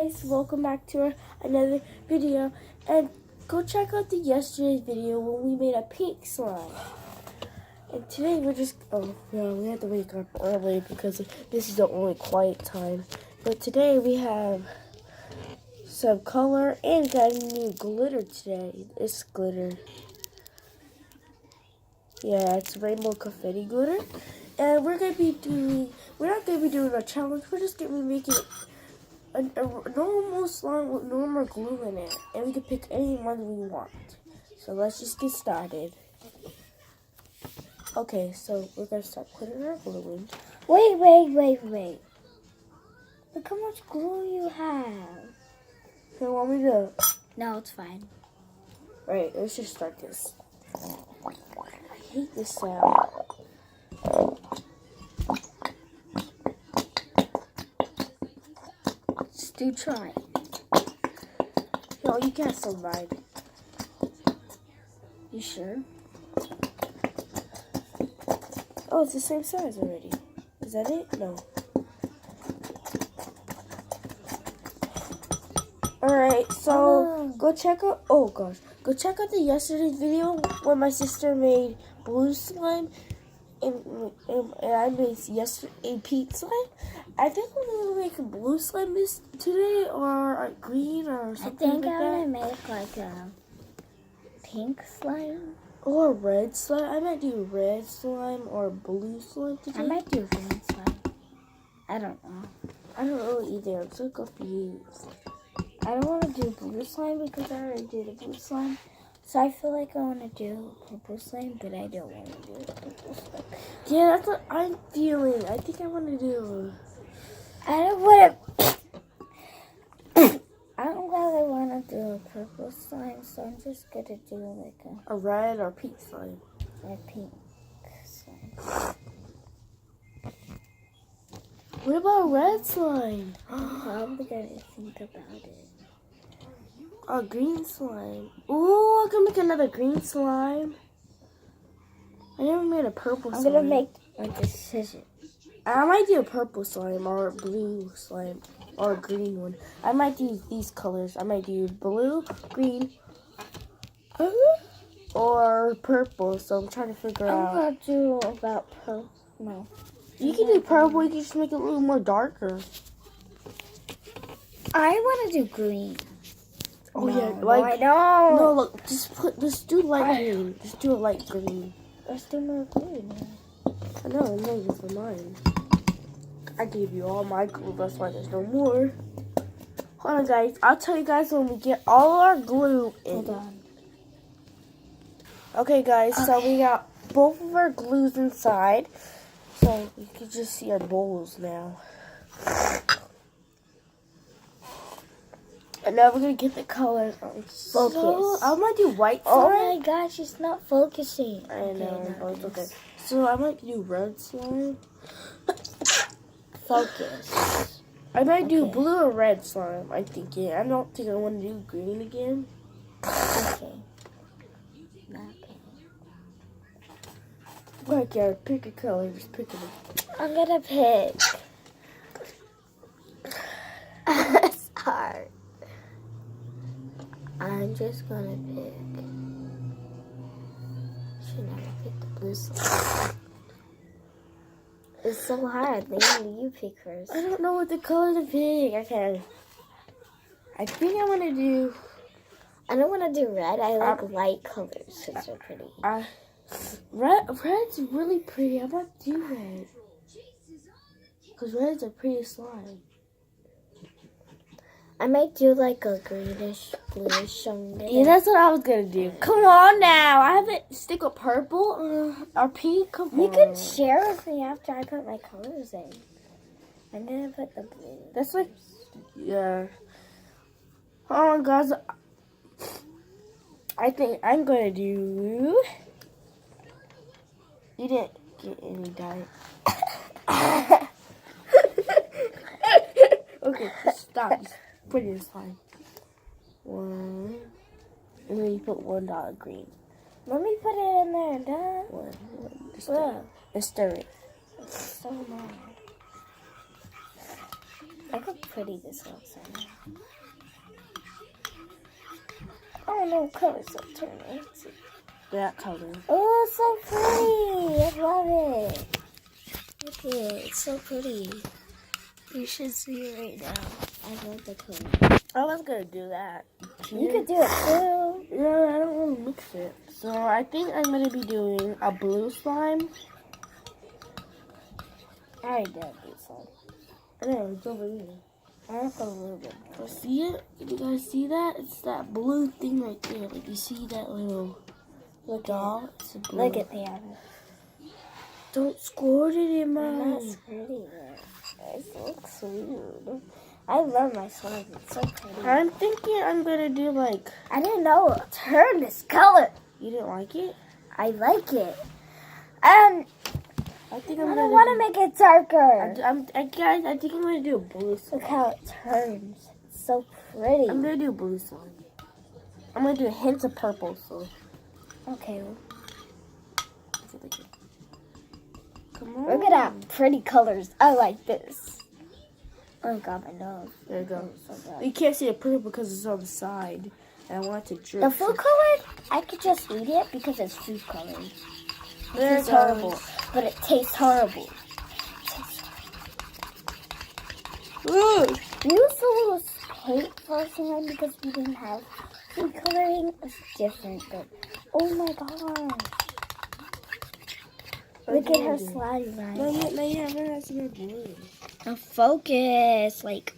Guys, welcome back to another video, and go check out the yesterday's video when we made a pink slime. And today we have to wake up early because this is the only quiet time. But today we have some color and got new glitter today. It's glitter. Yeah, it's rainbow confetti glitter. And we're not gonna be doing a challenge, we're just gonna be making a normal slime with normal glue in it, and we can pick any one we want. So let's just get started. Okay, so we're gonna start putting our glue in. Wait. Look how much glue you have. So what we do? No, it's fine. Right, let's just start this. I hate this sound. Do try. No, you can't survive. You sure? Oh, it's the same size already. Is that it? No. Alright, so go check out the yesterday's video when my sister made blue slime and I made a pink slime. I think I'm gonna make a blue slime this today, or a green, or something I think like I'm that. gonna make like a pink slime. Or red slime. I might do red slime or blue slime today. I might do green slime. I don't know. I don't know either. I'm so confused. I don't want to do blue slime because I already did a blue slime. So I feel like I want to do purple slime, but I don't want to do purple slime. Yeah, that's what I'm feeling. I think I want to do. I don't want to. I don't really want to do a purple slime, so I'm just gonna do like A red or pink slime. a pink slime. What about red slime? I'm probably gonna think about it. A green slime. Ooh, I can make another green slime. I never made a purple slime. I'm gonna make a decision. I might do a purple slime or a blue slime or a green one. I might do these colors. I might do blue, green, or purple. So I'm trying to figure out. I'm gonna do about purple. No. You can do purple. You can just make it a little more darker. I want to do green. Oh no, yeah, like no. No, look, just do light green. Just do a light green. Let's do more green. I know, I'm not even for mine. I gave you all my glue, that's why there's no more. Hold on, guys. I'll tell you guys when we get all our glue in. Hold on. Okay, guys, so we got both of our glues inside. So you can just see our bowls now. And now we're going to get the colors on. Focus. So, I might do white slime. Oh my gosh, it's not focusing. I know, Okay, but it's okay. So I might do red slime. Focus. I might do blue or red slime, I'm thinking. I don't think I want to do green again. Okay. Like, yeah, pick a color. Just pick it. I'm gonna pick. It's hard. I'm just gonna pick. Should never pick the blue slime. It's so hard. Maybe you pick first. I don't know what the color to pick. Okay. I think I want to do. I don't want to do red. I like light colors because they're pretty. Red's really pretty. I might do red. Because red's a pretty slime. I might do like a greenish, bluish something. Yeah, that's what I was going to do. Come on now. I haven't stick with purple or pink. Come You on. can share with me after I put my colors in. I'm going to put the blue. That's like, yeah. Oh, guys. I think I'm going to do. You didn't get any dye. Okay, just stop. Just put it in slime. One. And then you put $1 green. Let me put it in there, Dad. One. Just stir it. And stir it. It's so long. Look how pretty this looks on there. Oh no, color's so turning. That color. Oh, it's so pretty. I love it. Look at it. It's so pretty. You should see it right now. I love the color. I was gonna do that. You could do it too. No, I don't want to mix it. So I think I'm gonna be doing a blue slime. I already did this one. I know, it's over here. I want a little bit more. See it? Did you guys see that? It's that blue thing right there. Like you see that little doll? It's a blue. Look at that. Don't squirt it in I'm not mine. squirting it. It looks weird. I love my slime. It's so pretty. I'm thinking I'm gonna do like. I didn't know it would turn this color. You didn't like it? I like it. And I think I I'm don't gonna. want to make it darker. Guys, I think I'm gonna do a blue slime. Look how it turns. It's so pretty. I'm gonna do a blue slime. I'm gonna do hints of purple. So. Okay. Come on. Look at that pretty colors. I like this. Oh god, my nose. There you go. So bad. You can't see the purple because it's on the side. And I want it to drip. The food color, I could just eat it because it's food color. There It's it goes. horrible, but it tastes horrible. Ooh. We used to lose paint for slime because we didn't have food coloring. It's different, but oh my gosh. Look at her slime, right? No, you haven't had some blue. Now focus, like.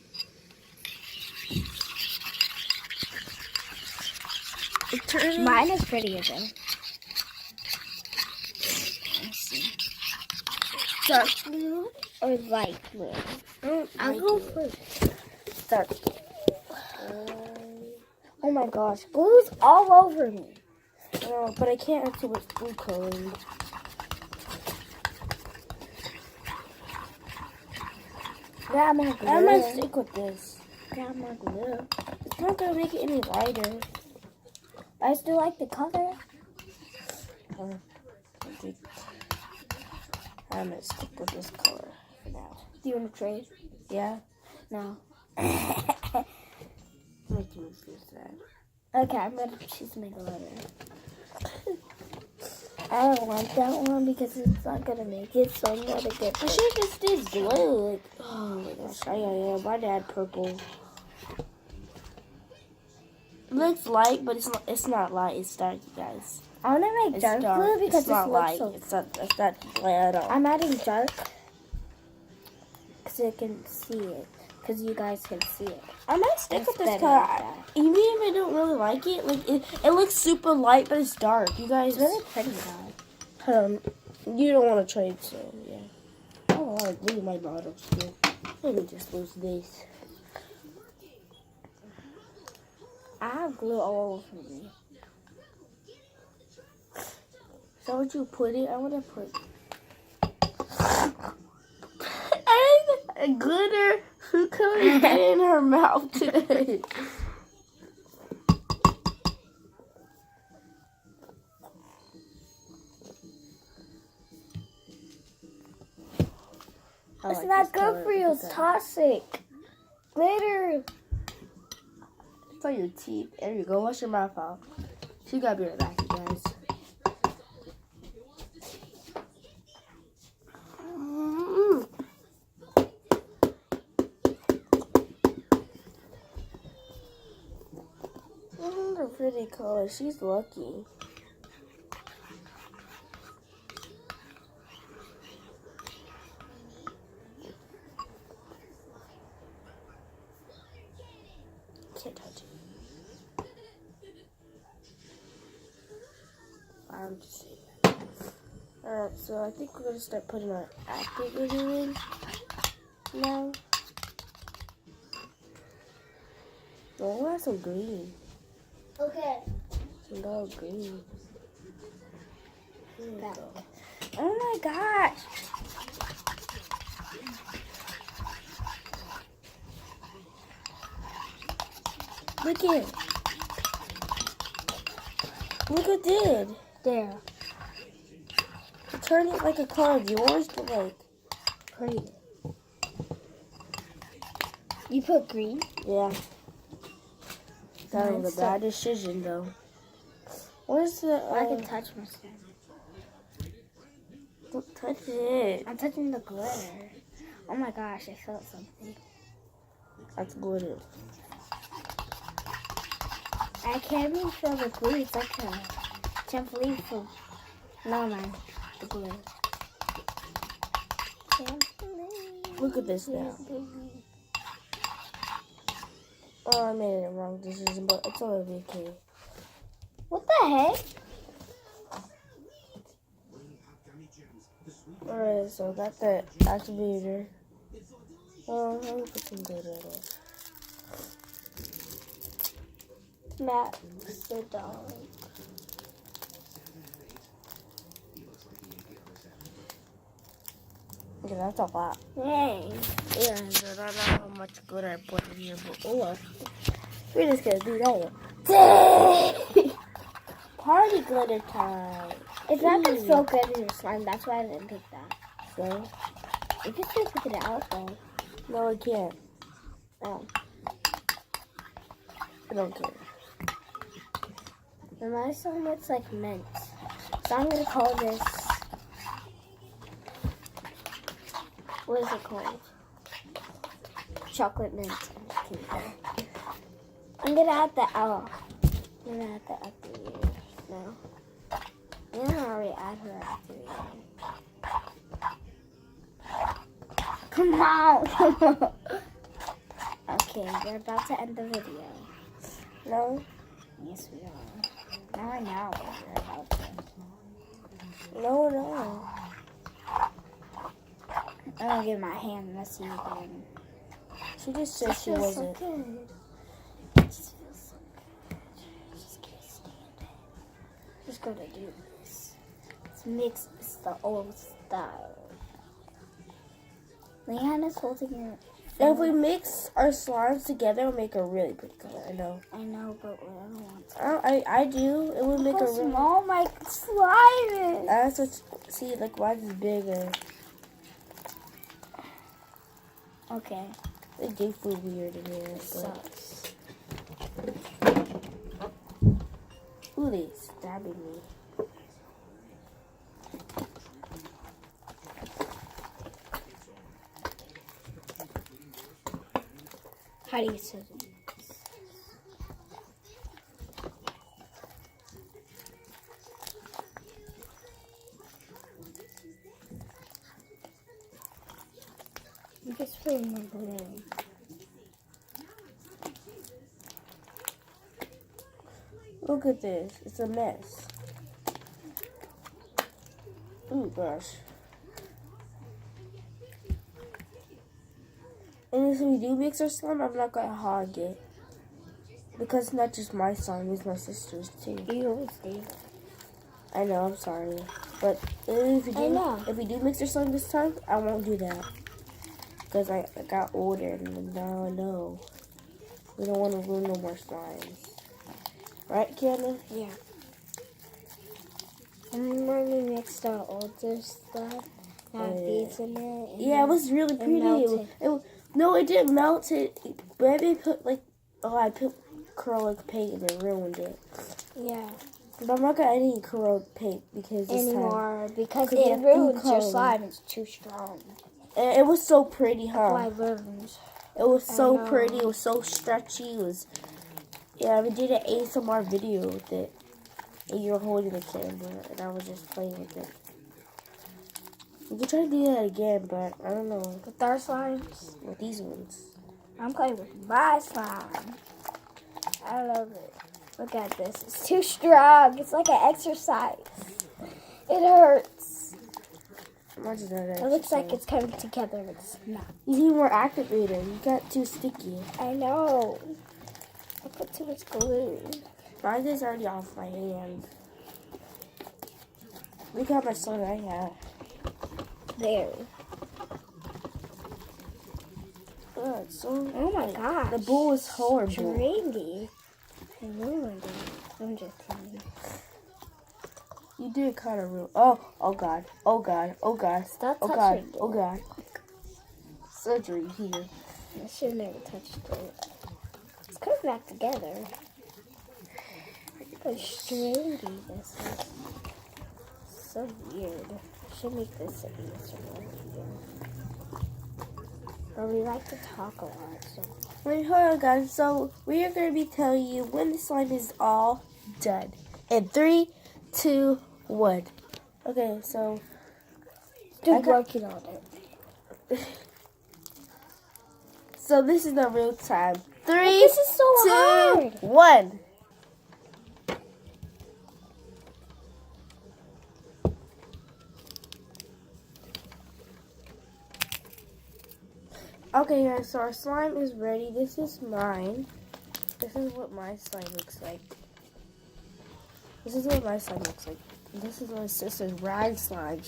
It turns. Mine is prettier though. Let's see. Dark blue. Or light blue. I'll go first. Dark blue. Oh my gosh, glue's all over me. But I can't add too much blue coloring. Grab my glue. I'm gonna stick with this. Grab my glue. It's not gonna make it any lighter. I still like the color. I'm gonna stick with this color for now. Do you want to trade? Yeah? No. Make you choose that. Okay, I'm gonna choose my glitter. I don't want that one because it's not gonna make it, so I'm gonna get I this. should just did blue. Like, oh my gosh. Yeah. My dad purple. It looks light, but it's not light. It's dark, you guys. I want to make It's dark dark. blue because it's not it light. looks so. It's not light at all. I'm adding dark because I can see it. Because you guys can see it. I might stick It's with this better color. like that. Even if I don't really like it, like it looks super light, but it's dark. You guys, It's really pretty though. you don't want to trade, so yeah. Oh, I lose my bottles too. Let me just lose these. I have glue all over me. So would you put it? I want to put. And glitter food coloring in her mouth today. It's not good for you. It's toxic. Glitter. It's on your teeth. There you go. Wash your mouth out. She gotta be right back, you guys. A pretty color. She's lucky. Can't touch it. I'm just saying that. Alright, so I think we're gonna start putting our active glitter in now. Oh, we'll have some green. Okay. Some dark green. There you Back. go. Oh my gosh. Look it. Look what it did. There. It turned it like a color of yours, but like pretty. You put green? Yeah. That was Mine's a bad decision, though. Where's the? I can touch my stuff. Don't touch it. I'm touching the glitter. Oh my gosh, I felt something. That's glitter. I can't even feel the glue. It's like a trampoline for. No, man. The glue. Trampoline. Look at this now. Oh, I made it wrong decision, but it's only okay. What the heck? Alright, so got the activator. Oh, let me put some glitter on it. Max the dog. Okay, that's a lot. Hey. Yeah, I don't know how much glitter I put in here, but oh well. We're just gonna do that. Party glitter time. It's not gonna feel good in your slime. That's why I didn't pick that. So, You can still pick it out though. no, I can't. Oh. I don't care. And my slime looks like mint. So I'm gonna call this. What is it called? Chocolate mint. I'm gonna add the L. I'm gonna add the activator now. Yeah, I already add her activator. Come on! Okay, we're about to end the video. No? Yes, we are. Now I know what we're about to. No. I'm gonna get my hand messy again. She just said she wasn't. So good. It just feels so good. I just can't stand it. Just gonna do this. Let's mix this the old style. Leanna's holding it. If we mix our slimes together, it'll make a really pretty color. I know. I know, but I don't want to. I do. It would make Look a how really. small my slime is. That's what. See, like mine's is bigger. Okay. They do feel weird in here. But... Sucks. Ooh, they stabbing me. How do you say it? I'm just putting my glue. Look at this. It's a mess. Oh gosh. And if we do mix our slime, I'm not gonna hog it. Because it's not just my slime, it's my sister's too. You always do. I know, I'm sorry. But if we do mix our slime this time, I won't do that. Because I got older and now I know. We don't want to ruin no more slimes. Right, Kiana? Yeah. And when we mixed our older stuff, had these in it. Yeah, it was really pretty. melted. No, it didn't melt it. Maybe put I put acrylic paint and it ruined it. Yeah. But I'm not gonna add any acrylic paint because this Anymore, because Could it get ruins food your coloring. slime. It's too strong. time. It was so pretty, huh? Why learns? It was so know. pretty. It was so stretchy. It was. Yeah, we did an ASMR video with it. And you were holding the camera, and I was just playing with it. We could try to do that again, but I don't know. With our slimes, With these ones. I'm playing with my slime. I love it. Look at this. It's too strong. It's like an exercise. It hurts. Imagine that. It looks like it's coming together, but it's not. You need more activator. You got too sticky. I know. I put too much glue. Mine is already off my hand. Look how much slime I have. There. Oh, it's so. Oh my gosh. The bowl is horrible. Stringy. I ruined it. I'm just kidding. You did kind of ruin. Oh god. Oh god. Oh god. Stop Oh god. touching it. Oh god. Surgery here. I should have never touched it. It's coming back together. How stringy this is. So weird. I should make this an ASMR video. But we like to talk a lot, so. Wait, hold on, guys. So we are going to be telling you when the slime is all done. In 3, 2, 1. Okay, so Still working on it. so this is the real time. 3, This is so 2, hard. 1. Okay, guys, so our slime is ready. This is mine. This is what my slime looks like. This is what my slime looks like. This is my sister's rag slime.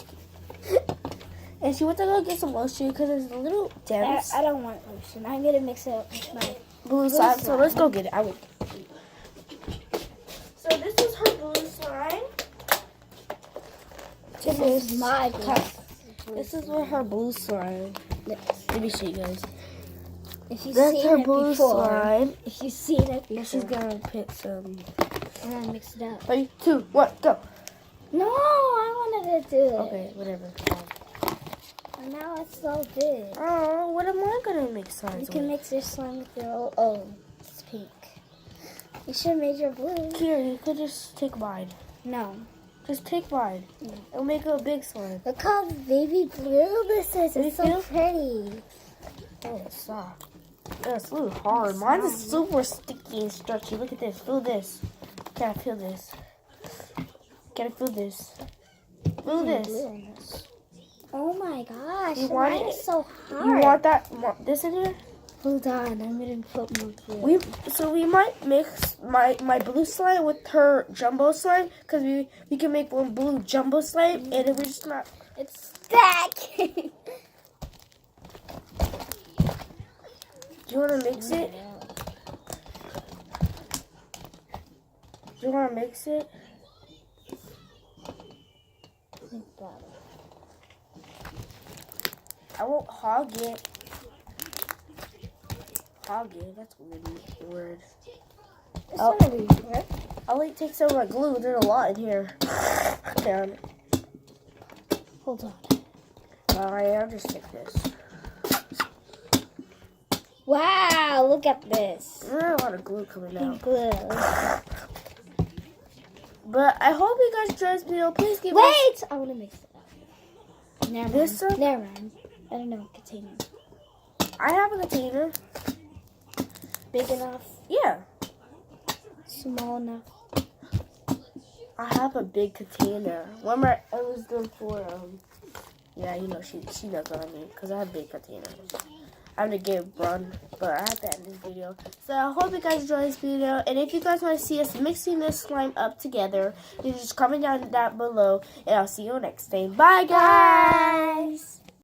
And she went to go get some lotion because it's a little dense. I don't want lotion. I'm going to mix it up with my Blue slime. So let's go get it. So this is her blue slime. This is my cup. This is what her blue slime. Let me show you guys. If you've That's seen her it blue before, slime. if you've seen it before, She's gonna put some. and then mix it up. 3, 2, 1, go. No, I wanted to do it. Okay, whatever. And now it's so big. Oh, what am I gonna mix You slimes can with? mix your slime with your own. It's pink. You should have made your blue. Here, you could just take mine. No. Just take mine. No. It'll make a big slime. Look how baby blue this is. You It's so feel? pretty. Oh, it's soft. Oh, it's a little hard. Mine is super sticky and stretchy. Look at this. Feel this. Can I feel this? Can I feel this? Feel Blue this. on this. Oh my gosh. You want mine it? is so hard. You want that? This in here? Hold on. I'm going to put more blue. We might mix my blue slime with her jumbo slime because we can make one blue jumbo slime and then we're just not. It's stacking. Do you want to mix it? Do you want to mix it? I won't hog it. Hog it? That's a weird word. It's not a weird word. I'll like take some of my glue. There's a lot in here. Down. Hold on. Alright, I'll just take this. Wow, look at this. There's a lot of glue coming out. Glue. But I hope you guys enjoyed this video. Please give us. Wait! I want to mix it up. Never mind. This one? Never mind. I don't know. Container. I have a container. Big enough? Yeah. Small enough? I have a big container. Remember, I was doing for, yeah, you know, she knows what I mean. Because I have big containers. I'm going to get run, but I have to end this video. So I hope you guys enjoyed this video. And if you guys want to see us mixing this slime up together, you just comment down below. And I'll see you next time. Bye, guys.